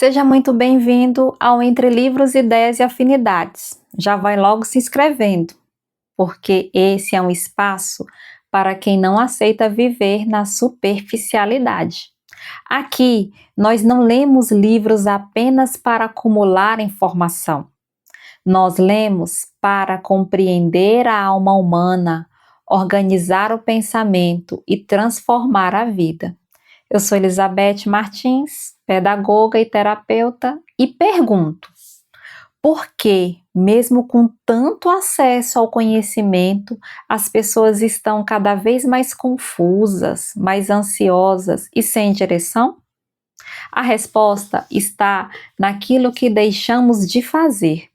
Seja muito bem-vindo ao Entre Livros, Ideias e Afinidades. Já vai logo se inscrevendo, porque esse é um espaço para quem não aceita viver na superficialidade. Aqui, nós não lemos livros apenas para acumular informação. Nós lemos para compreender a alma humana, organizar o pensamento e transformar a vida. Eu sou Elizabeth Martins, pedagoga e terapeuta, e pergunto: por que, mesmo com tanto acesso ao conhecimento, as pessoas estão cada vez mais confusas, mais ansiosas e sem direção? A resposta está naquilo que deixamos de fazer,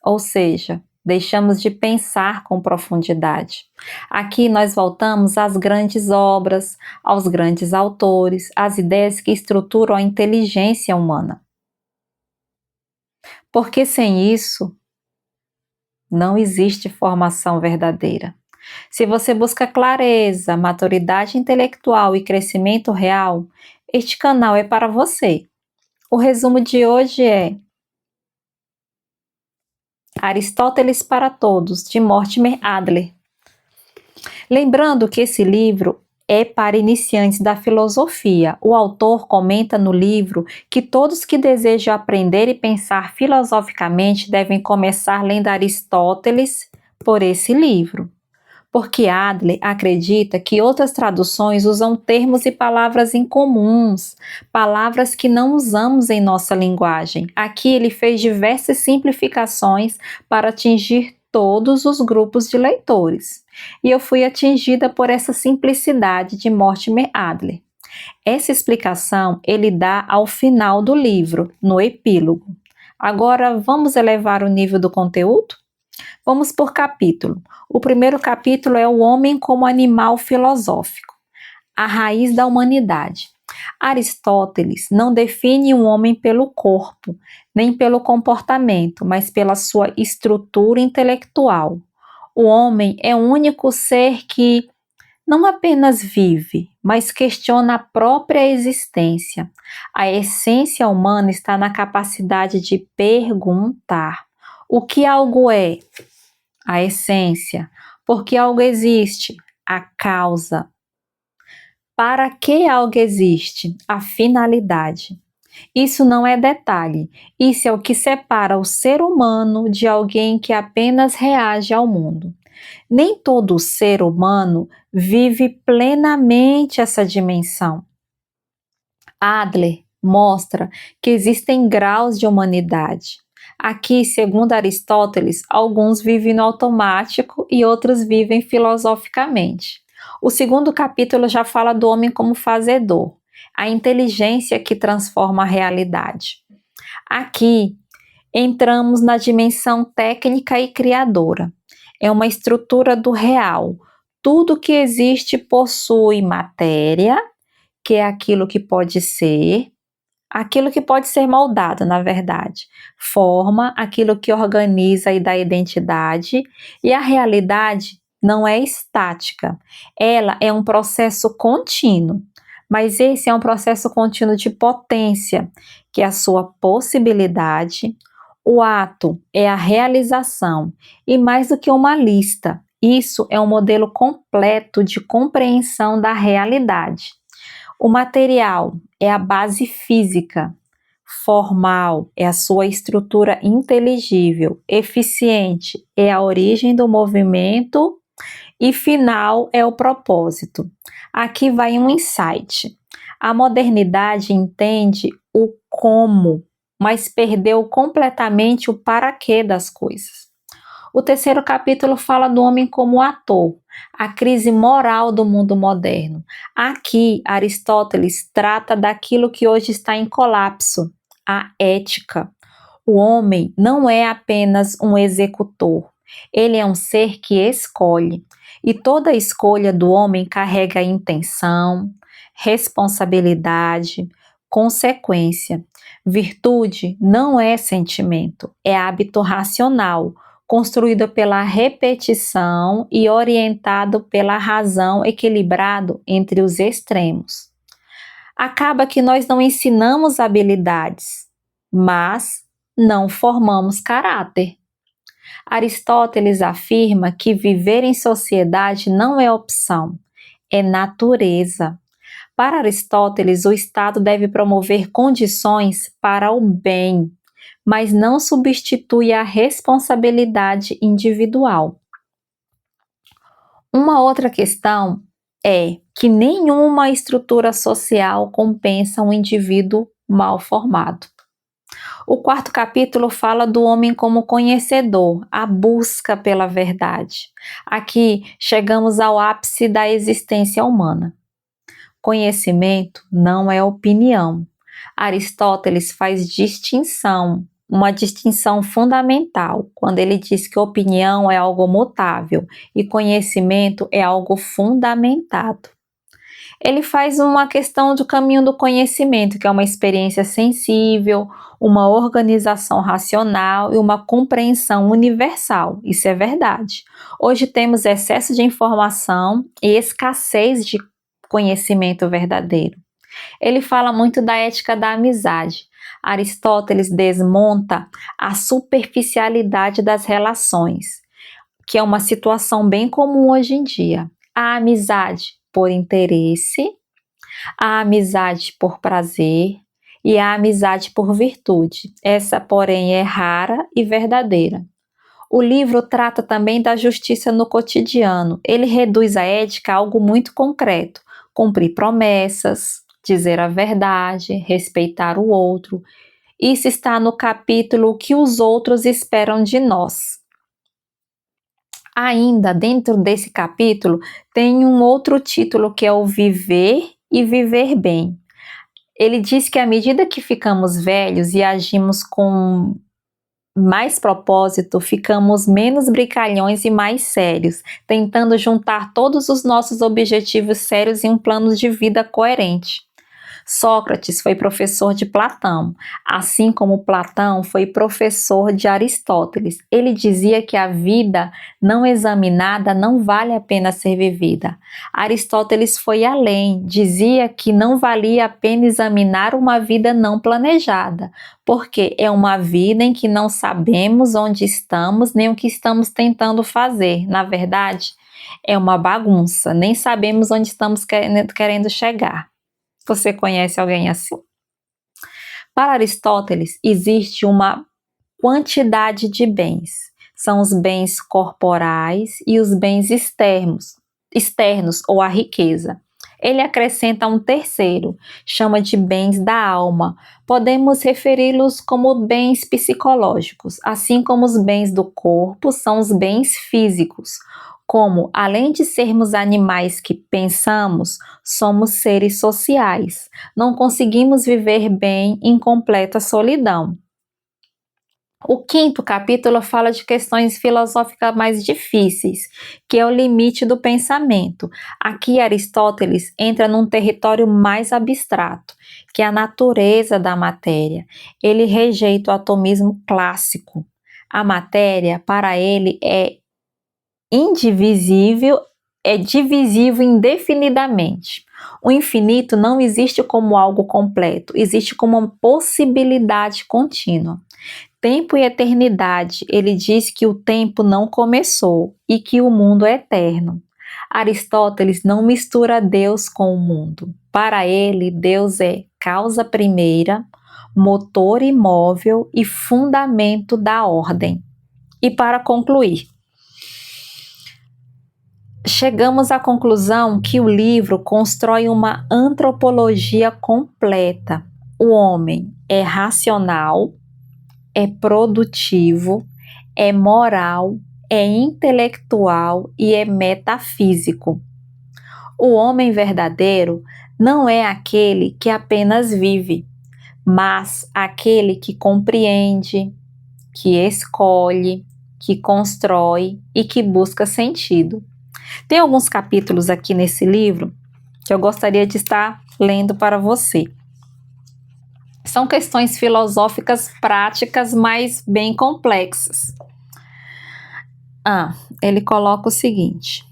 ou seja, deixamos de pensar com profundidade. Aqui nós voltamos às grandes obras, aos grandes autores, às ideias que estruturam a inteligência humana. Porque sem isso, não existe formação verdadeira. Se você busca clareza, maturidade intelectual e crescimento real, este canal é para você. O resumo de hoje é Aristóteles para Todos, de Mortimer Adler. Lembrando que esse livro é para iniciantes da filosofia. O autor comenta no livro que todos que desejam aprender e pensar filosoficamente devem começar lendo Aristóteles por esse livro. Porque Adler acredita que outras traduções usam termos e palavras incomuns, palavras que não usamos em nossa linguagem. Aqui ele fez diversas simplificações para atingir todos os grupos de leitores. E eu fui atingida por essa simplicidade de Mortimer Adler. Essa explicação ele dá ao final do livro, no epílogo. Agora vamos elevar o nível do conteúdo? Vamos por capítulo. O primeiro capítulo é o homem como animal filosófico, a raiz da humanidade. Aristóteles não define um homem pelo corpo, nem pelo comportamento, mas pela sua estrutura intelectual. O homem é o único ser que não apenas vive, mas questiona a própria existência. A essência humana está na capacidade de perguntar. O que algo é? A essência. Por que algo existe? A causa. Para que algo existe? A finalidade. Isso não é detalhe, isso é o que separa o ser humano de alguém que apenas reage ao mundo. Nem todo ser humano vive plenamente essa dimensão. Adler mostra que existem graus de humanidade. Aqui, segundo Aristóteles, alguns vivem no automático e outros vivem filosoficamente. O segundo capítulo já fala do homem como fazedor, a inteligência que transforma a realidade. Aqui, entramos na dimensão técnica e criadora. É uma estrutura do real. Tudo que existe possui matéria, que é aquilo que pode ser moldado, na verdade. Forma, aquilo que organiza e dá identidade, e a realidade não é estática. Ela é um processo contínuo, mas esse é um processo contínuo de potência, que é a sua possibilidade. O ato é a realização, e mais do que uma lista, isso é um modelo completo de compreensão da realidade. O material é a base física, formal é a sua estrutura inteligível, eficiente é a origem do movimento e final é o propósito. Aqui vai um insight. A modernidade entende o como, mas perdeu completamente o para quê das coisas. O terceiro capítulo fala do homem como ator, a crise moral do mundo moderno. Aqui, Aristóteles trata daquilo que hoje está em colapso, a ética. O homem não é apenas um executor, ele é um ser que escolhe. E toda escolha do homem carrega intenção, responsabilidade, consequência. Virtude não é sentimento, é hábito racional, construído pela repetição e orientado pela razão, equilibrado entre os extremos. Acaba que nós não ensinamos habilidades, mas não formamos caráter. Aristóteles afirma que viver em sociedade não é opção, é natureza. Para Aristóteles, o Estado deve promover condições para o bem, mas não substitui a responsabilidade individual. Uma outra questão é que nenhuma estrutura social compensa um indivíduo mal formado. O quarto capítulo fala do homem como conhecedor, a busca pela verdade. Aqui chegamos ao ápice da existência humana. Conhecimento não é opinião. Aristóteles faz distinção, uma distinção fundamental, quando ele diz que opinião é algo mutável e conhecimento é algo fundamentado. Ele faz uma questão do caminho do conhecimento, que é uma experiência sensível, uma organização racional e uma compreensão universal. Isso é verdade. Hoje temos excesso de informação e escassez de conhecimento verdadeiro. Ele fala muito da ética da amizade. Aristóteles desmonta a superficialidade das relações, que é uma situação bem comum hoje em dia. A amizade por interesse, a amizade por prazer e a amizade por virtude. Essa, porém, é rara e verdadeira. O livro trata também da justiça no cotidiano. Ele reduz a ética a algo muito concreto: cumprir promessas, dizer a verdade, respeitar o outro. Isso está no capítulo O que os outros esperam de nós. Ainda dentro desse capítulo tem um outro título que é o Viver e Viver Bem. Ele diz que à medida que ficamos velhos e agimos com mais propósito, ficamos menos brincalhões e mais sérios, tentando juntar todos os nossos objetivos sérios em um plano de vida coerente. Sócrates foi professor de Platão, assim como Platão foi professor de Aristóteles. Ele dizia que a vida não examinada não vale a pena ser vivida. Aristóteles foi além, dizia que não valia a pena examinar uma vida não planejada, porque é uma vida em que não sabemos onde estamos nem o que estamos tentando fazer. Na verdade, é uma bagunça, nem sabemos onde estamos querendo chegar. Você conhece alguém assim? Para Aristóteles, existe uma quantidade de bens. São os bens corporais e os bens externos ou a riqueza. Ele acrescenta um terceiro, chama de bens da alma. Podemos referi-los como bens psicológicos, assim como os bens do corpo são os bens físicos. Como, além de sermos animais que pensamos, somos seres sociais. Não conseguimos viver bem em completa solidão. O quinto capítulo fala de questões filosóficas mais difíceis, que é o limite do pensamento. Aqui Aristóteles entra num território mais abstrato, que é a natureza da matéria. Ele rejeita o atomismo clássico. A matéria, para ele, é indivisível, é divisível indefinidamente. O infinito não existe como algo completo, existe como uma possibilidade contínua. Tempo e eternidade, ele diz que o tempo não começou e que o mundo é eterno. Aristóteles não mistura Deus com o mundo. Para ele, Deus é causa primeira, motor imóvel e fundamento da ordem. E para concluir, chegamos à conclusão que o livro constrói uma antropologia completa. O homem é racional, é produtivo, é moral, é intelectual e é metafísico. O homem verdadeiro não é aquele que apenas vive, mas aquele que compreende, que escolhe, que constrói e que busca sentido. Tem alguns capítulos aqui nesse livro que eu gostaria de estar lendo para você. São questões filosóficas práticas, mas bem complexas. Ele coloca o seguinte: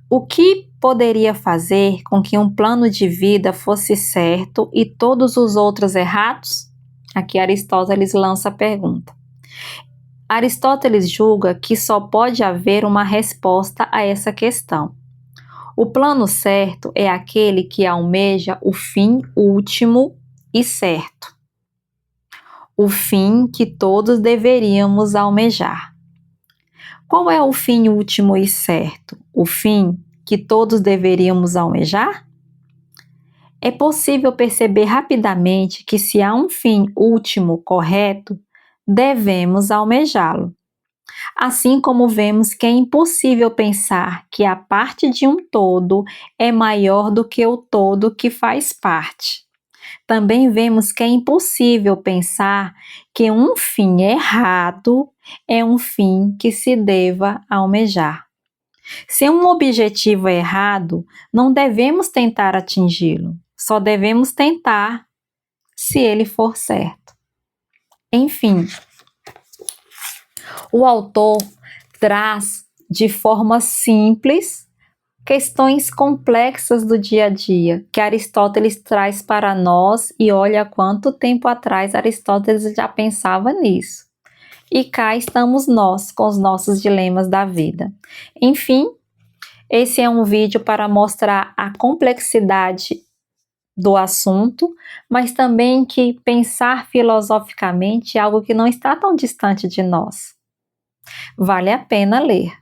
o que poderia fazer com que um plano de vida fosse certo e todos os outros errados? Aqui Aristóteles lança a pergunta. Aristóteles julga que só pode haver uma resposta a essa questão. O plano certo é aquele que almeja o fim último e certo. O fim que todos deveríamos almejar. Qual é o fim último e certo? O fim que todos deveríamos almejar? É possível perceber rapidamente que, se há um fim último correto, devemos almejá-lo. Assim como vemos que é impossível pensar que a parte de um todo é maior do que o todo que faz parte. Também vemos que é impossível pensar que um fim errado é um fim que se deva almejar. Se um objetivo é errado, não devemos tentar atingi-lo, só devemos tentar se ele for certo. Enfim, o autor traz de forma simples questões complexas do dia a dia que Aristóteles traz para nós, e olha quanto tempo atrás Aristóteles já pensava nisso. E cá estamos nós com os nossos dilemas da vida. Enfim, esse é um vídeo para mostrar a complexidade do assunto, mas também que pensar filosoficamente é algo que não está tão distante de nós. Vale a pena ler.